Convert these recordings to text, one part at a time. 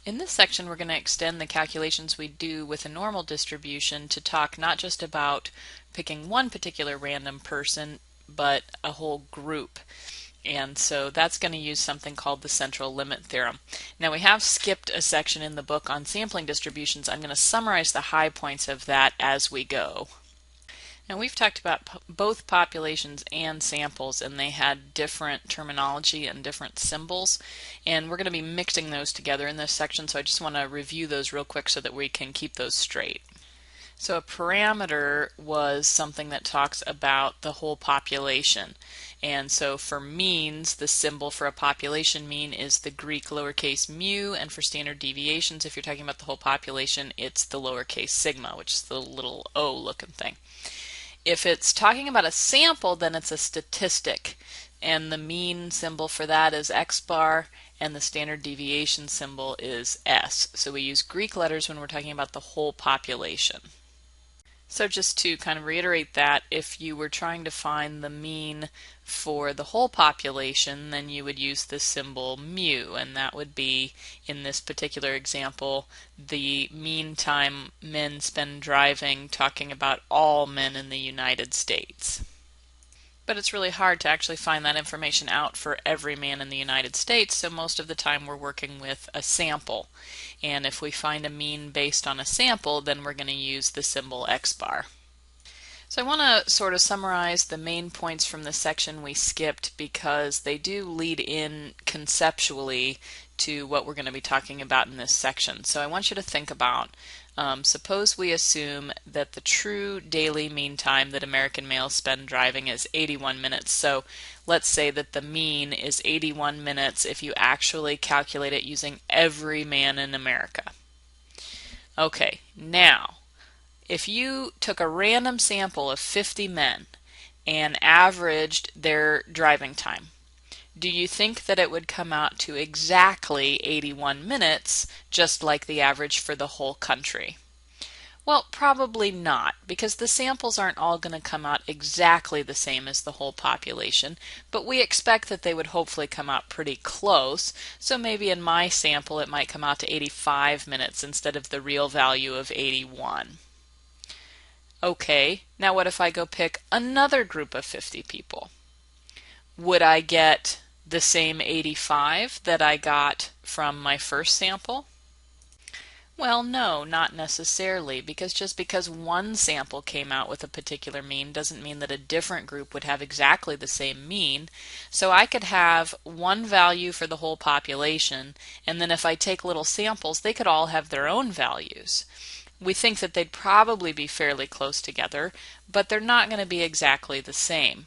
In this section, we're going to extend the calculations we do with a normal distribution to talk not just about picking one particular random person, but a whole group. And so that's going to use something called the central limit theorem. Now, we have skipped a section in the book on sampling distributions. I'm going to summarize the high points of that as we go. Now, we've talked about both populations and samples, and they had different terminology and different symbols, and we're going to be mixing those together in this section, so I just want to review those real quick so that we can keep those straight. So a parameter was something that talks about the whole population. And so for means, the symbol for a population mean is the Greek lowercase mu, and for standard deviations, if you're talking about the whole population, it's the lowercase sigma, which is the little O looking thing. If it's talking about a sample, then it's a statistic, and the mean symbol for that is x bar, and the standard deviation symbol is s. So we use Greek letters when we're talking about the whole population. So just to kind of reiterate that, if you were trying to find the mean for the whole population, then you would use the symbol mu, and that would be, in this particular example, the mean time men spend driving, talking about all men in the United States. But it's really hard to actually find that information out for every man in the United States, so most of the time we're working with a sample. And if we find a mean based on a sample, then we're going to use the symbol x bar. So I want to sort of summarize the main points from the section we skipped because they do lead in conceptually to what we're going to be talking about in this section. So I want you to think about, suppose we assume that the true daily mean time that American males spend driving is 81 minutes. So let's say that the mean is 81 minutes if you actually calculate it using every man in America. Okay, now if you took a random sample of 50 men and averaged their driving time, do you think that it would come out to exactly 81 minutes, just like the average for the whole country? Well, probably not, because the samples aren't all going to come out exactly the same as the whole population, but we expect that they would hopefully come out pretty close. So maybe in my sample it might come out to 85 minutes instead of the real value of 81. Okay, now what if I go pick another group of 50 people? Would I get the same 85 that I got from my first sample? Well, no, not necessarily, because just because one sample came out with a particular mean doesn't mean that a different group would have exactly the same mean. So I could have one value for the whole population, and then if I take little samples, they could all have their own values. We think that they'd probably be fairly close together, but they're not going to be exactly the same.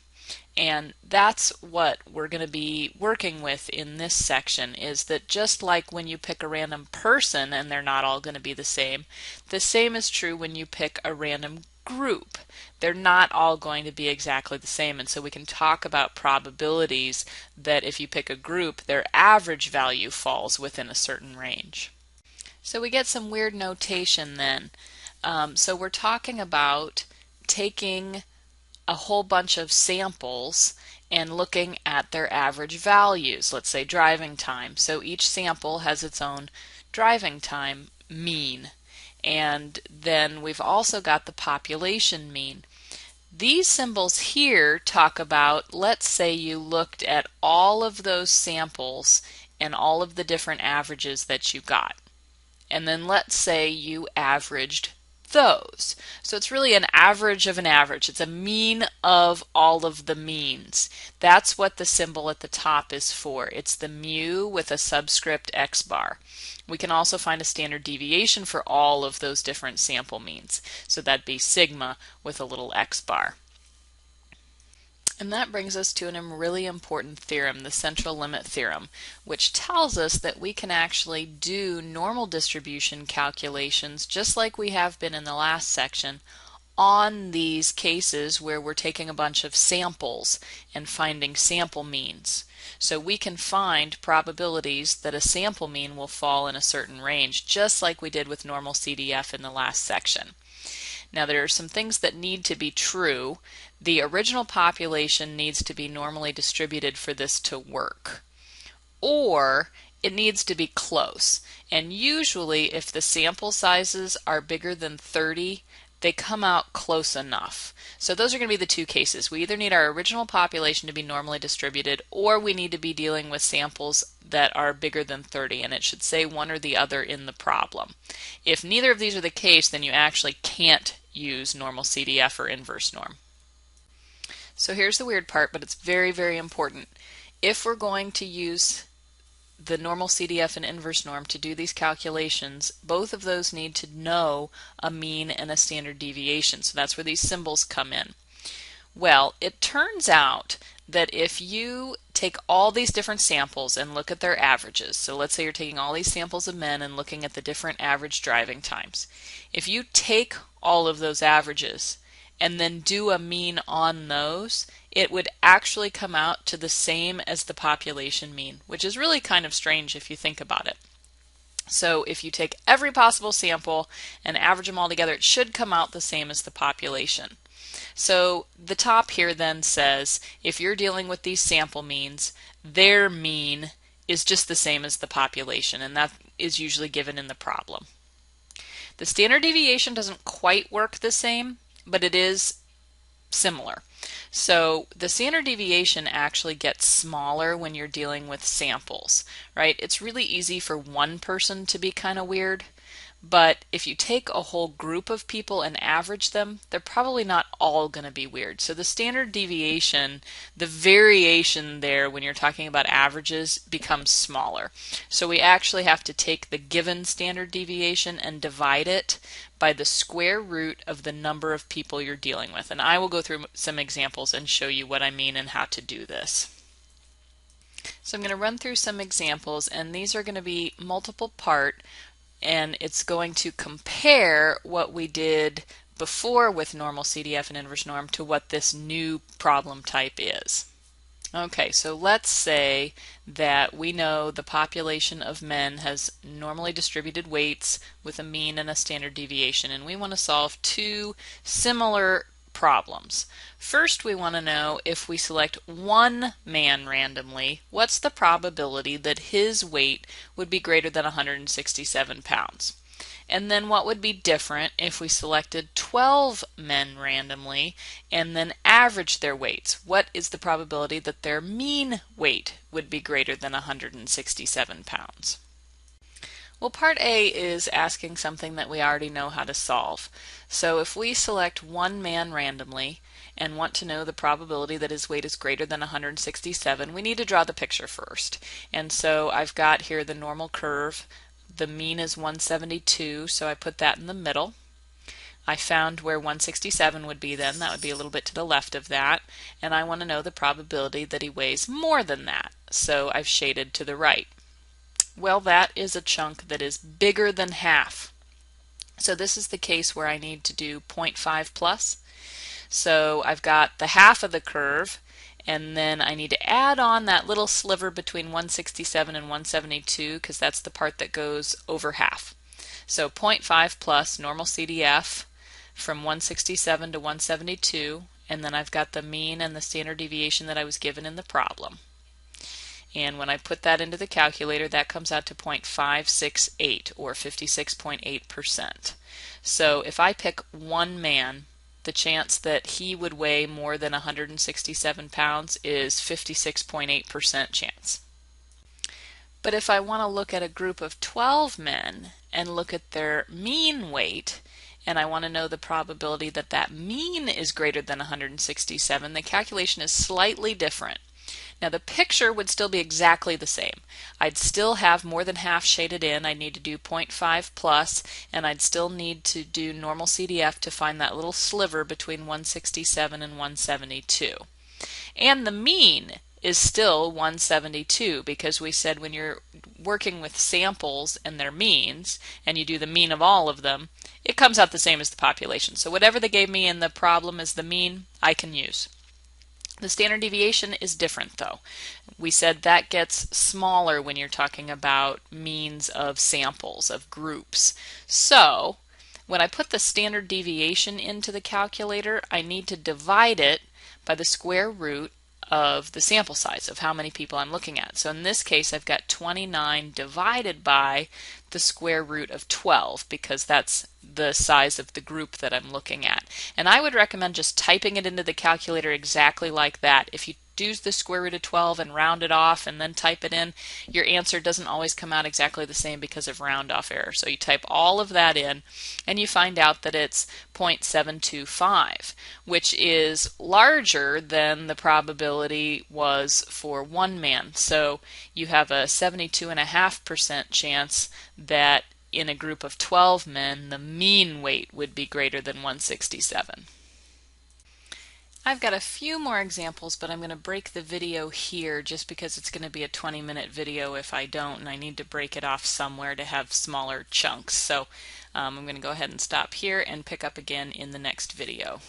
And that's what we're going to be working with in this section, is that just like when you pick a random person and they're not all going to be the same is true when you pick a random group. They're not all going to be exactly the same, and so we can talk about probabilities that if you pick a group, their average value falls within a certain range. So we get some weird notation then. So we're talking about taking a whole bunch of samples and looking at their average values, let's say driving time. So each sample has its own driving time mean. And then we've also got the population mean. These symbols here talk about, let's say you looked at all of those samples and all of the different averages that you got. And then let's say you averaged those. So it's really an average of an average. It's a mean of all of the means. That's what the symbol at the top is for. It's the mu with a subscript x bar. We can also find a standard deviation for all of those different sample means. So that'd be sigma with a little x bar. And that brings us to a really important theorem, the central limit theorem, which tells us that we can actually do normal distribution calculations just like we have been in the last section on these cases where we're taking a bunch of samples and finding sample means. So we can find probabilities that a sample mean will fall in a certain range, just like we did with normal CDF in the last section. Now there are some things that need to be true. The original population needs to be normally distributed for this to work. Or it needs to be close. And usually if the sample sizes are bigger than 30, they come out close enough. So those are going to be the two cases. We either need our original population to be normally distributed, or we need to be dealing with samples that are bigger than 30, and it should say one or the other in the problem. If neither of these are the case, then you actually can't use normal CDF or inverse norm. So here's the weird part, but it's very, very important. If we're going to use the normal CDF and inverse norm to do these calculations, both of those need to know a mean and a standard deviation. So that's where these symbols come in. Well, it turns out that if you take all these different samples and look at their averages, so let's say you're taking all these samples of men and looking at the different average driving times. If you take all of those averages and then do a mean on those, it would actually come out to the same as the population mean, which is really kind of strange if you think about it. So if you take every possible sample and average them all together, it should come out the same as the population. So the top here then says if you're dealing with these sample means, their mean is just the same as the population, and that is usually given in the problem. The standard deviation doesn't quite work the same, but it is similar. So the standard deviation actually gets smaller when you're dealing with samples, right? It's really easy for one person to be kind of weird, but if you take a whole group of people and average them, they're probably not all going to be weird. So the standard deviation, the variation there when you're talking about averages, becomes smaller. So we actually have to take the given standard deviation and divide it by the square root of the number of people you're dealing with. And I will go through some examples and show you what I mean and how to do this. So I'm going to run through some examples, and these are going to be multiple part, and it's going to compare what we did before with normal CDF and inverse norm to what this new problem type is. Okay, so let's say that we know the population of men has normally distributed weights with a mean and a standard deviation, and we want to solve two similar problems. First, we want to know if we select one man randomly, what's the probability that his weight would be greater than 167 pounds? And then what would be different if we selected 12 men randomly and then averaged their weights? What is the probability that their mean weight would be greater than 167 pounds? Well, part A is asking something that we already know how to solve. So if we select one man randomly and want to know the probability that his weight is greater than 167, we need to draw the picture first. And so I've got here the normal curve. The mean is 172, so I put that in the middle. I found where 167 would be then. That would be a little bit to the left of that. And I want to know the probability that he weighs more than that. So I've shaded to the right. Well, that is a chunk that is bigger than half. So this is the case where I need to do 0.5 plus. So I've got the half of the curve, and then I need to add on that little sliver between 167 and 172 because that's the part that goes over half. So 0.5 plus normal CDF from 167 to 172, and then I've got the mean and the standard deviation that I was given in the problem. And when I put that into the calculator, that comes out to 0.568 or 56.8%. So if I pick one man, the chance that he would weigh more than 167 pounds is 56.8% chance. But if I want to look at a group of 12 men and look at their mean weight, and I want to know the probability that that mean is greater than 167, the calculation is slightly different. Now the picture would still be exactly the same. I'd still have more than half shaded in. I'd need to do 0.5 plus, and I'd still need to do normal CDF to find that little sliver between 167 and 172. And the mean is still 172 because we said when you're working with samples and their means, and you do the mean of all of them, it comes out the same as the population. So whatever they gave me in the problem as the mean, I can use. The standard deviation is different though. We said that gets smaller when you're talking about means of samples, of groups. So when I put the standard deviation into the calculator, I need to divide it by the square root of the sample size of how many people I'm looking at. So in this case I've got 29 divided by the square root of 12 because that's the size of the group that I'm looking at. And I would recommend just typing it into the calculator exactly like that. If you do the square root of 12 and round it off and then type it in, your answer doesn't always come out exactly the same because of round off error. So you type all of that in and you find out that it's 0.725, which is larger than the probability was for one man. So you have a 72.5% chance that in a group of 12 men the mean weight would be greater than 167. I've got a few more examples, but I'm going to break the video here just because it's going to be a 20-minute video if I don't, and I need to break it off somewhere to have smaller chunks. So I'm going to go ahead and stop here and pick up again in the next video.